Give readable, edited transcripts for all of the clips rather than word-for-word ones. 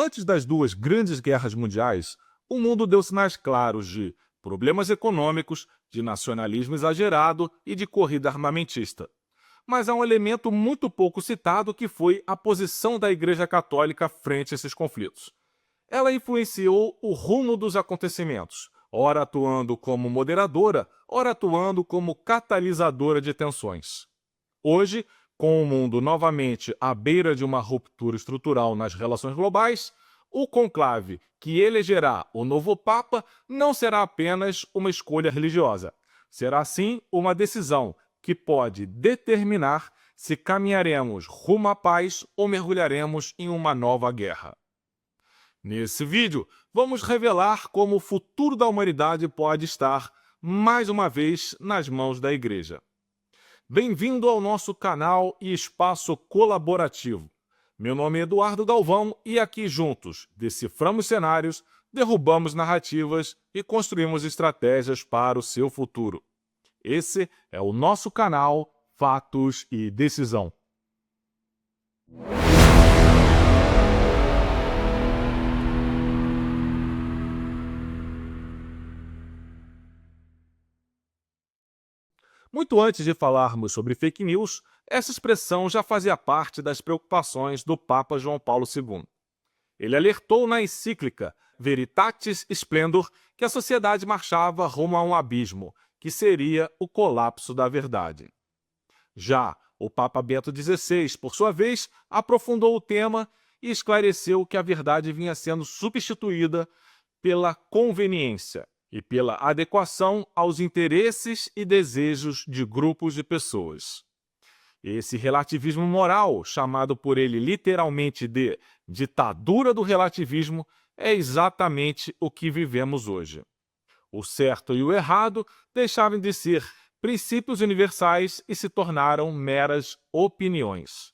Antes das duas grandes guerras mundiais, o mundo deu sinais claros de problemas econômicos, de nacionalismo exagerado e de corrida armamentista. Mas há um elemento muito pouco citado que foi a posição da Igreja Católica frente a esses conflitos. Ela influenciou o rumo dos acontecimentos, ora atuando como moderadora, ora atuando como catalisadora de tensões. Hoje, com o mundo novamente à beira de uma ruptura estrutural nas relações globais, o conclave que elegerá o novo Papa não será apenas uma escolha religiosa. Será sim uma decisão que pode determinar se caminharemos rumo à paz ou mergulharemos em uma nova guerra. Nesse vídeo, vamos revelar como o futuro da humanidade pode estar, mais uma vez, nas mãos da Igreja. Bem-vindo ao nosso canal e espaço colaborativo. Meu nome é Eduardo Galvão e aqui juntos deciframos cenários, derrubamos narrativas e construímos estratégias para o seu futuro. Esse é o nosso canal Fatos e Decisão. Muito antes de falarmos sobre fake news, essa expressão já fazia parte das preocupações do Papa João Paulo II. Ele alertou na encíclica Veritatis Splendor que a sociedade marchava rumo a um abismo, que seria o colapso da verdade. Já o Papa Bento XVI, por sua vez, aprofundou o tema e esclareceu que a verdade vinha sendo substituída pela conveniência e pela adequação aos interesses e desejos de grupos de pessoas. Esse relativismo moral, chamado por ele literalmente de ditadura do relativismo, é exatamente o que vivemos hoje. O certo e o errado deixaram de ser princípios universais e se tornaram meras opiniões.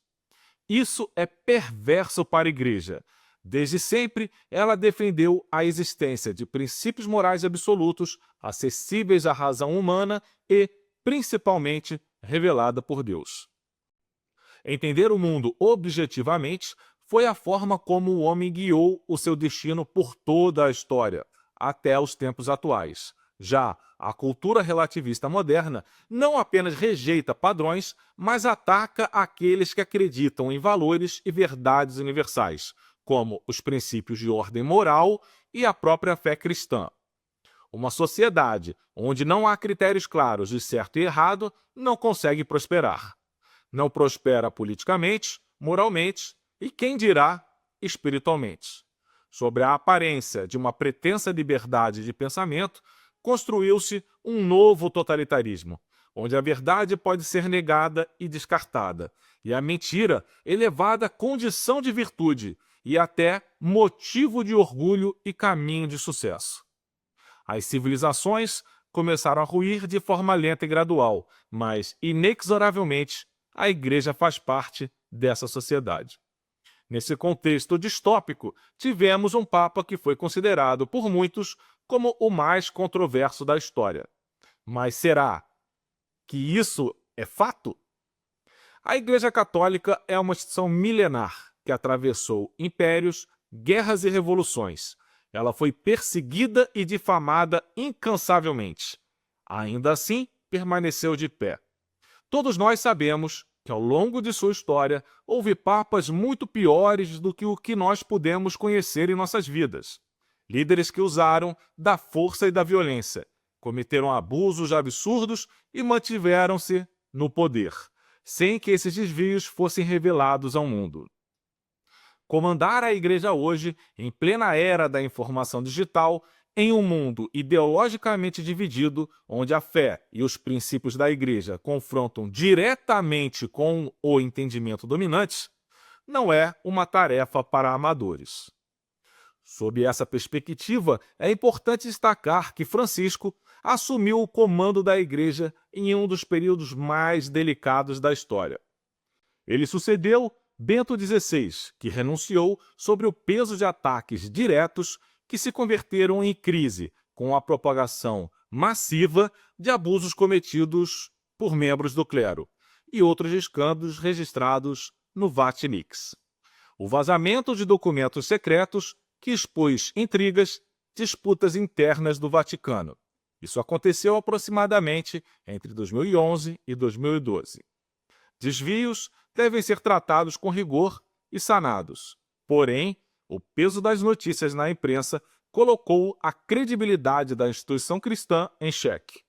Isso é perverso para a Igreja. Desde sempre, ela defendeu a existência de princípios morais absolutos, acessíveis à razão humana e, principalmente, revelada por Deus. Entender o mundo objetivamente foi a forma como o homem guiou o seu destino por toda a história, até os tempos atuais. Já a cultura relativista moderna não apenas rejeita padrões, mas ataca aqueles que acreditam em valores e verdades universais, como os princípios de ordem moral e a própria fé cristã. Uma sociedade onde não há critérios claros de certo e errado não consegue prosperar. Não prospera politicamente, moralmente e, quem dirá, espiritualmente. Sobre a aparência de uma pretensa liberdade de pensamento, construiu-se um novo totalitarismo, onde a verdade pode ser negada e descartada, e a mentira elevada à condição de virtude e até motivo de orgulho e caminho de sucesso. As civilizações começaram a ruir de forma lenta e gradual, mas, inexoravelmente, a Igreja faz parte dessa sociedade. Nesse contexto distópico, tivemos um Papa que foi considerado por muitos como o mais controverso da história. Mas será que isso é fato? A Igreja Católica é uma instituição milenar que atravessou impérios, guerras e revoluções. Ela foi perseguida e difamada incansavelmente. Ainda assim, permaneceu de pé. Todos nós sabemos que, ao longo de sua história, houve papas muito piores do que o que nós pudemos conhecer em nossas vidas. Líderes que usaram da força e da violência, cometeram abusos absurdos e mantiveram-se no poder, sem que esses desvios fossem revelados ao mundo. Comandar a Igreja hoje, em plena era da informação digital, em um mundo ideologicamente dividido, onde a fé e os princípios da Igreja confrontam diretamente com o entendimento dominante, não é uma tarefa para amadores. Sob essa perspectiva, é importante destacar que Francisco assumiu o comando da Igreja em um dos períodos mais delicados da história. Ele sucedeu Bento XVI, que renunciou sobre o peso de ataques diretos que se converteram em crise com a propagação massiva de abusos cometidos por membros do clero e outros escândalos registrados no Vatilix. o vazamento de documentos secretos que expôs intrigas, disputas internas do Vaticano. Isso aconteceu aproximadamente entre 2011 e 2012. Desvios devem ser tratados com rigor e sanados. Porém, o peso das notícias na imprensa colocou a credibilidade da instituição cristã em xeque.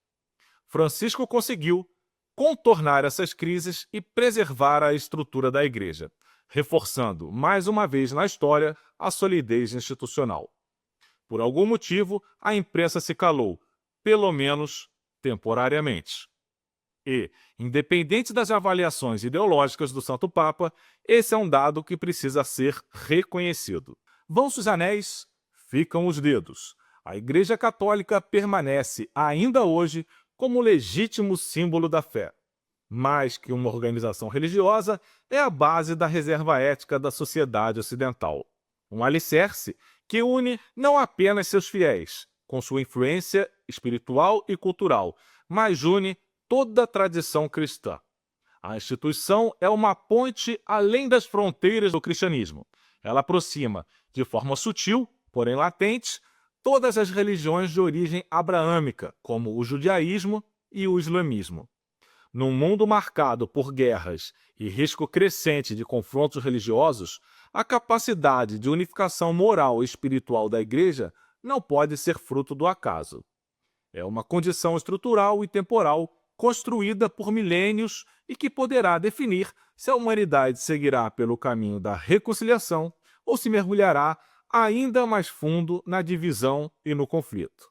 Francisco conseguiu contornar essas crises e preservar a estrutura da Igreja, reforçando, mais uma vez na história, a solidez institucional. Por algum motivo, a imprensa se calou, pelo menos temporariamente. E, independente das avaliações ideológicas do Santo Papa, esse é um dado que precisa ser reconhecido. Vão-se os anéis, ficam os dedos. A Igreja Católica permanece, ainda hoje, como legítimo símbolo da fé. Mais que uma organização religiosa, é a base da reserva ética da sociedade ocidental. Um alicerce que une não apenas seus fiéis, com sua influência espiritual e cultural, mas une toda a tradição cristã. A instituição é uma ponte além das fronteiras do cristianismo. Ela aproxima, de forma sutil, porém latente, todas as religiões de origem abraâmica, como o judaísmo e o islamismo. Num mundo marcado por guerras e risco crescente de confrontos religiosos, a capacidade de unificação moral e espiritual da Igreja não pode ser fruto do acaso. É uma condição estrutural e temporal construída por milênios e que poderá definir se a humanidade seguirá pelo caminho da reconciliação ou se mergulhará ainda mais fundo na divisão e no conflito.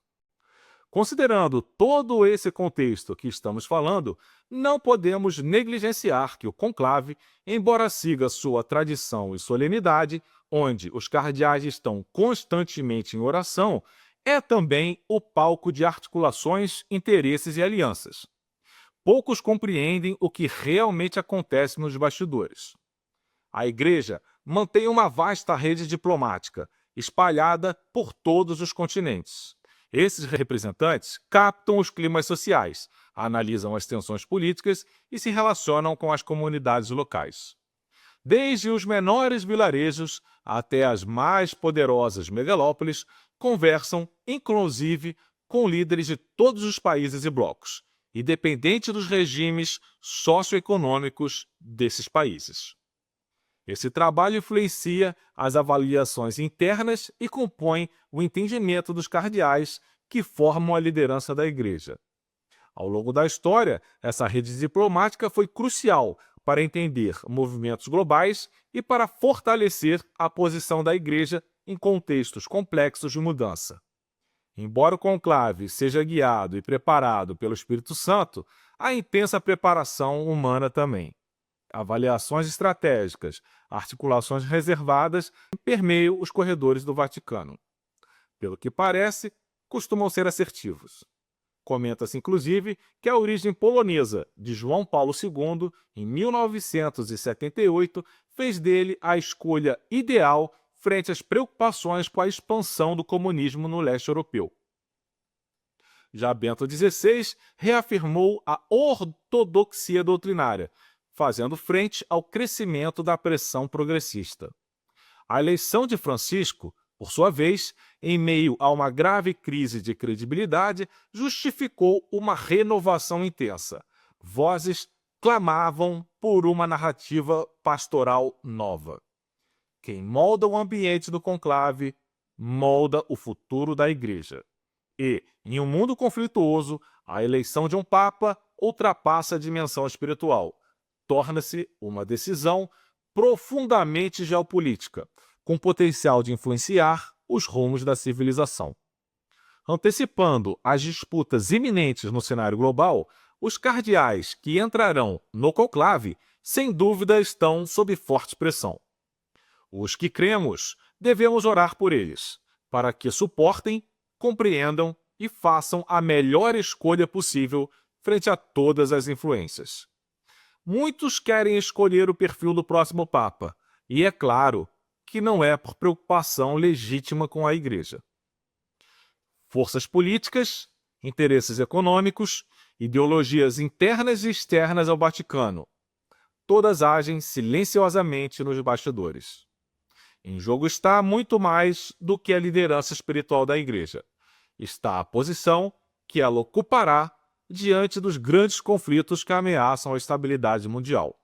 Considerando todo esse contexto que estamos falando, não podemos negligenciar que o conclave, embora siga sua tradição e solenidade, onde os cardeais estão constantemente em oração, é também o palco de articulações, interesses e alianças. Poucos compreendem o que realmente acontece nos bastidores. A Igreja mantém uma vasta rede diplomática, espalhada por todos os continentes. Esses representantes captam os climas sociais, analisam as tensões políticas e se relacionam com as comunidades locais. Desde os menores vilarejos até as mais poderosas megalópolis, conversam, inclusive, com líderes de todos os países e blocos, independente dos regimes socioeconômicos desses países. Esse trabalho influencia as avaliações internas e compõe o entendimento dos cardeais que formam a liderança da Igreja. Ao longo da história, essa rede diplomática foi crucial para entender movimentos globais e para fortalecer a posição da Igreja em contextos complexos de mudança. Embora o conclave seja guiado e preparado pelo Espírito Santo, há intensa preparação humana também. Avaliações estratégicas, articulações reservadas permeiam os corredores do Vaticano. Pelo que parece, costumam ser assertivos. Comenta-se, inclusive, que a origem polonesa de João Paulo II, em 1978, fez dele a escolha ideal frente às preocupações com a expansão do comunismo no leste europeu. Já Bento XVI reafirmou a ortodoxia doutrinária, fazendo frente ao crescimento da pressão progressista. A eleição de Francisco, por sua vez, em meio a uma grave crise de credibilidade, justificou uma renovação intensa. Vozes clamavam por uma narrativa pastoral nova. Quem molda o ambiente do conclave, molda o futuro da Igreja. E, em um mundo conflituoso, a eleição de um Papa ultrapassa a dimensão espiritual. Torna-se uma decisão profundamente geopolítica, com potencial de influenciar os rumos da civilização. Antecipando as disputas iminentes no cenário global, os cardeais que entrarão no conclave, sem dúvida, estão sob forte pressão. Os que cremos, devemos orar por eles, para que suportem, compreendam e façam a melhor escolha possível frente a todas as influências. Muitos querem escolher o perfil do próximo Papa, e é claro que não é por preocupação legítima com a Igreja. Forças políticas, interesses econômicos, ideologias internas e externas ao Vaticano, todas agem silenciosamente nos bastidores. Em jogo está muito mais do que a liderança espiritual da Igreja. Está a posição que ela ocupará diante dos grandes conflitos que ameaçam a estabilidade mundial.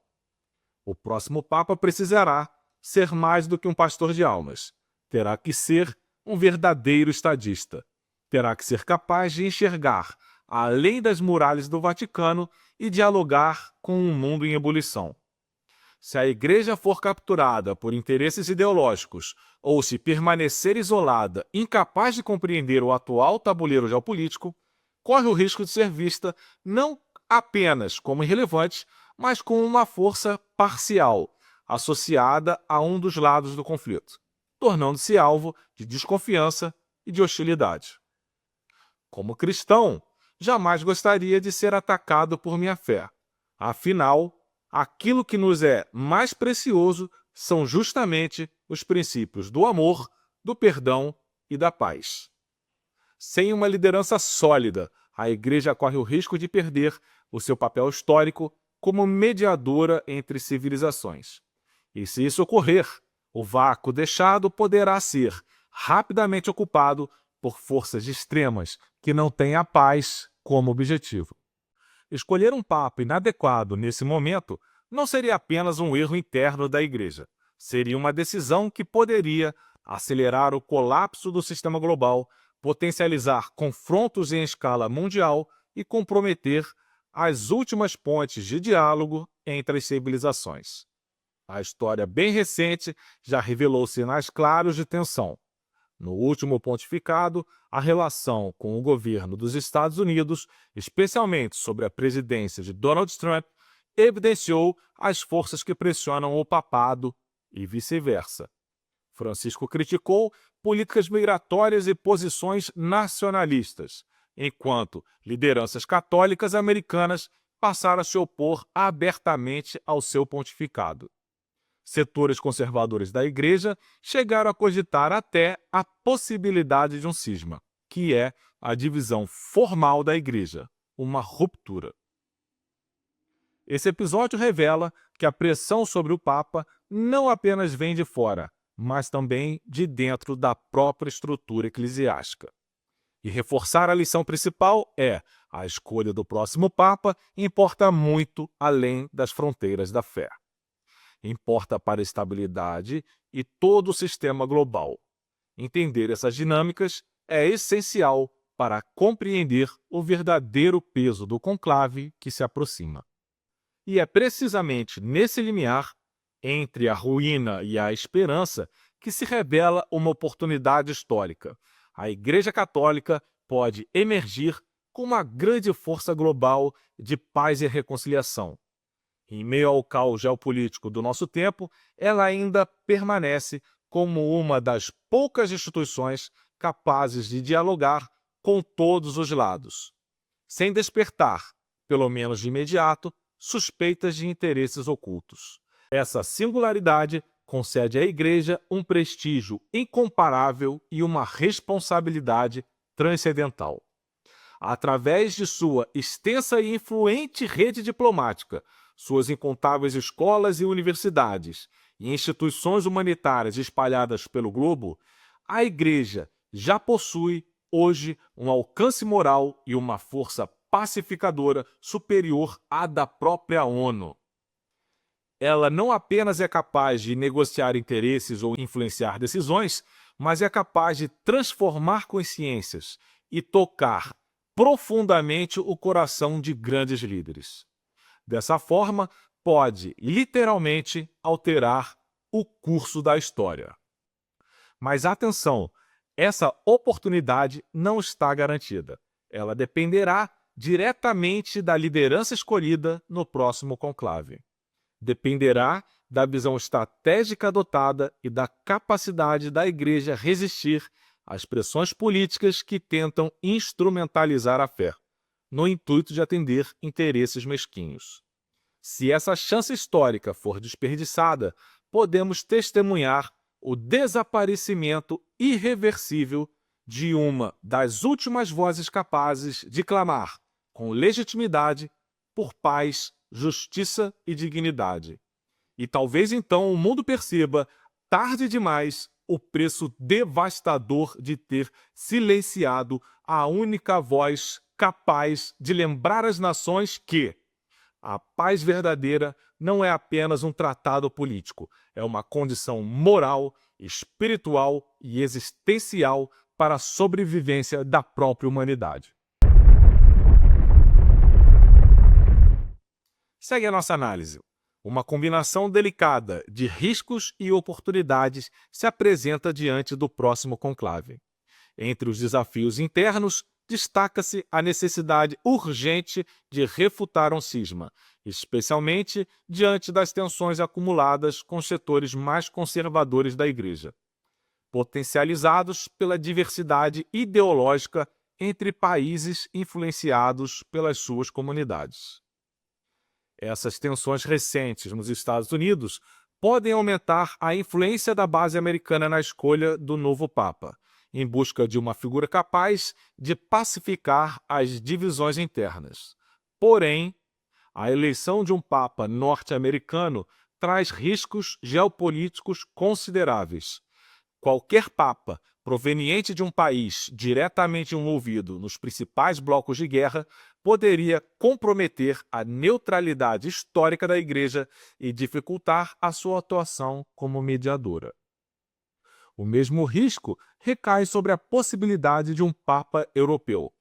O próximo Papa precisará ser mais do que um pastor de almas. Terá que ser um verdadeiro estadista. Terá que ser capaz de enxergar além das muralhas do Vaticano e dialogar com um mundo em ebulição. Se a Igreja for capturada por interesses ideológicos ou se permanecer isolada, incapaz de compreender o atual tabuleiro geopolítico, corre o risco de ser vista não apenas como irrelevante, mas como uma força parcial, associada a um dos lados do conflito, tornando-se alvo de desconfiança e de hostilidade. Como cristão, jamais gostaria de ser atacado por minha fé. Afinal, aquilo que nos é mais precioso são justamente os princípios do amor, do perdão e da paz. Sem uma liderança sólida, a Igreja corre o risco de perder o seu papel histórico como mediadora entre civilizações. E se isso ocorrer, o vácuo deixado poderá ser rapidamente ocupado por forças extremas que não têm a paz como objetivo. Escolher um papa inadequado nesse momento não seria apenas um erro interno da Igreja. Seria uma decisão que poderia acelerar o colapso do sistema global, potencializar confrontos em escala mundial e comprometer as últimas pontes de diálogo entre as civilizações. A história bem recente já revelou sinais claros de tensão. No último pontificado, a relação com o governo dos Estados Unidos, especialmente sobre a presidência de Donald Trump, evidenciou as forças que pressionam o papado e vice-versa. Francisco criticou políticas migratórias e posições nacionalistas, enquanto lideranças católicas americanas passaram a se opor abertamente ao seu pontificado. Setores conservadores da Igreja chegaram a cogitar até a possibilidade de um cisma, que é a divisão formal da Igreja, uma ruptura. Esse episódio revela que a pressão sobre o Papa não apenas vem de fora, mas também de dentro da própria estrutura eclesiástica. E reforçar a lição principal é: a escolha do próximo Papa importa muito além das fronteiras da fé. Importa para a estabilidade e todo o sistema global. Entender essas dinâmicas é essencial para compreender o verdadeiro peso do conclave que se aproxima. E é precisamente nesse limiar, entre a ruína e a esperança, que se revela uma oportunidade histórica. A Igreja Católica pode emergir como uma grande força global de paz e reconciliação. Em meio ao caos geopolítico do nosso tempo, ela ainda permanece como uma das poucas instituições capazes de dialogar com todos os lados, sem despertar, pelo menos de imediato, suspeitas de interesses ocultos. Essa singularidade concede à Igreja um prestígio incomparável e uma responsabilidade transcendental. Através de sua extensa e influente rede diplomática, suas incontáveis escolas e universidades e instituições humanitárias espalhadas pelo globo, a Igreja já possui hoje um alcance moral e uma força pacificadora superior à da própria ONU. Ela não apenas é capaz de negociar interesses ou influenciar decisões, mas é capaz de transformar consciências e tocar profundamente o coração de grandes líderes. Dessa forma, pode literalmente alterar o curso da história. Mas atenção, essa oportunidade não está garantida. Ela dependerá diretamente da liderança escolhida no próximo conclave. Dependerá da visão estratégica adotada e da capacidade da Igreja resistir às pressões políticas que tentam instrumentalizar a fé, no intuito de atender interesses mesquinhos. Se essa chance histórica for desperdiçada, podemos testemunhar o desaparecimento irreversível de uma das últimas vozes capazes de clamar, com legitimidade, por paz, justiça e dignidade. E talvez então o mundo perceba tarde demais o preço devastador de ter silenciado a única voz capaz de lembrar às nações que a paz verdadeira não é apenas um tratado político, é uma condição moral, espiritual e existencial para a sobrevivência da própria humanidade. Segue a nossa análise. Uma combinação delicada de riscos e oportunidades se apresenta diante do próximo conclave. Entre os desafios internos, destaca-se a necessidade urgente de refutar um cisma, especialmente diante das tensões acumuladas com os setores mais conservadores da Igreja, potencializados pela diversidade ideológica entre países influenciados pelas suas comunidades. Essas tensões recentes nos Estados Unidos podem aumentar a influência da base americana na escolha do novo Papa, em busca de uma figura capaz de pacificar as divisões internas. Porém, a eleição de um Papa norte-americano traz riscos geopolíticos consideráveis. Qualquer Papa proveniente de um país diretamente envolvido nos principais blocos de guerra poderia comprometer a neutralidade histórica da Igreja e dificultar a sua atuação como mediadora. O mesmo risco recai sobre a possibilidade de um Papa europeu,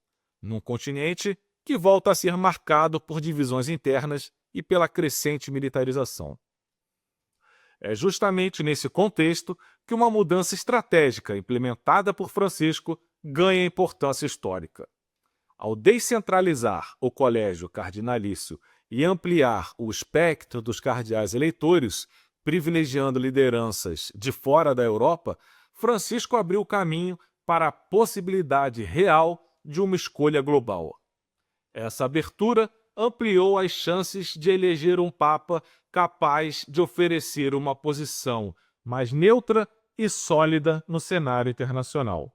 num continente que volta a ser marcado por divisões internas e pela crescente militarização. É justamente nesse contexto que uma mudança estratégica implementada por Francisco ganha importância histórica. Ao descentralizar o colégio cardinalício e ampliar o espectro dos cardeais eleitores, privilegiando lideranças de fora da Europa, Francisco abriu caminho para a possibilidade real de uma escolha global. Essa abertura ampliou as chances de eleger um Papa capaz de oferecer uma posição mais neutra e sólida no cenário internacional.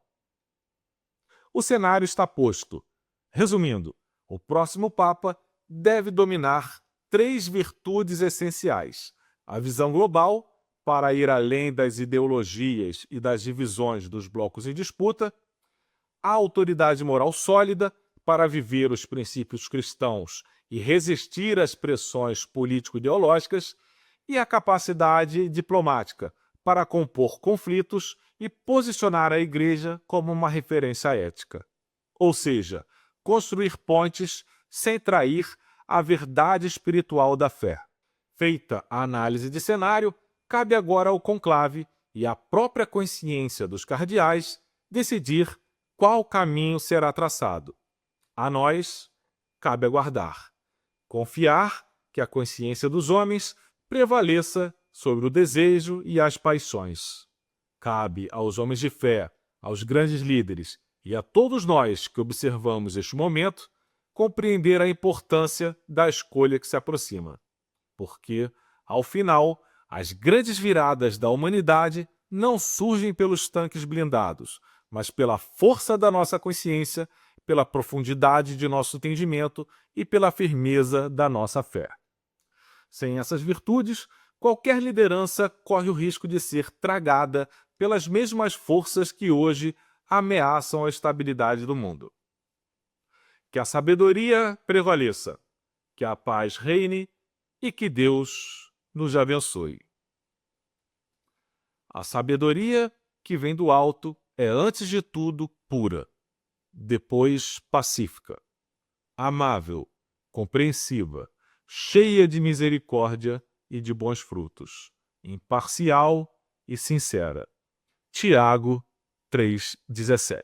O cenário está posto. Resumindo, o próximo Papa deve dominar 3 virtudes essenciais: a visão global, para ir além das ideologias e das divisões dos blocos em disputa, a autoridade moral sólida, para viver os princípios cristãos e resistir às pressões político-ideológicas, e a capacidade diplomática, para compor conflitos e posicionar a Igreja como uma referência ética. Ou seja, construir pontes sem trair a verdade espiritual da fé. Feita a análise de cenário, cabe agora ao conclave e à própria consciência dos cardeais decidir qual caminho será traçado. A nós cabe aguardar, confiar que a consciência dos homens prevaleça sobre o desejo e as paixões. Cabe aos homens de fé, aos grandes líderes e a todos nós que observamos este momento compreender a importância da escolha que se aproxima. Porque, ao final, as grandes viradas da humanidade não surgem pelos tanques blindados, mas pela força da nossa consciência, pela profundidade de nosso entendimento e pela firmeza da nossa fé. Sem essas virtudes, qualquer liderança corre o risco de ser tragada pelas mesmas forças que hoje ameaçam a estabilidade do mundo. Que a sabedoria prevaleça, que a paz reine e que Deus nos abençoe. A sabedoria que vem do alto é, antes de tudo, pura, depois pacífica, amável, compreensiva, cheia de misericórdia e de bons frutos, imparcial e sincera. Tiago 3,17.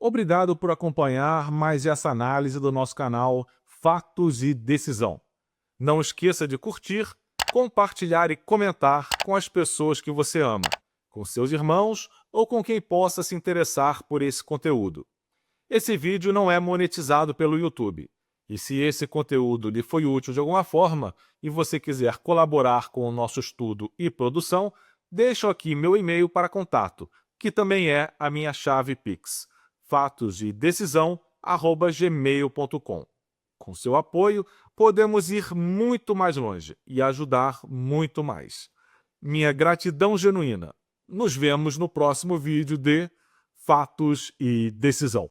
Obrigado por acompanhar mais essa análise do nosso canal Fatos e Decisão. Não esqueça de curtir, compartilhar e comentar com as pessoas que você ama, com seus irmãos ou com quem possa se interessar por esse conteúdo. Esse vídeo não é monetizado pelo YouTube. E se esse conteúdo lhe foi útil de alguma forma e você quiser colaborar com o nosso estudo e produção, deixo aqui meu e-mail para contato, que também é a minha chave Pix, fatosdedecisão@gmail.com. Com seu apoio, podemos ir muito mais longe e ajudar muito mais. minha gratidão genuína. Nos vemos no próximo vídeo de Fatos e Decisão.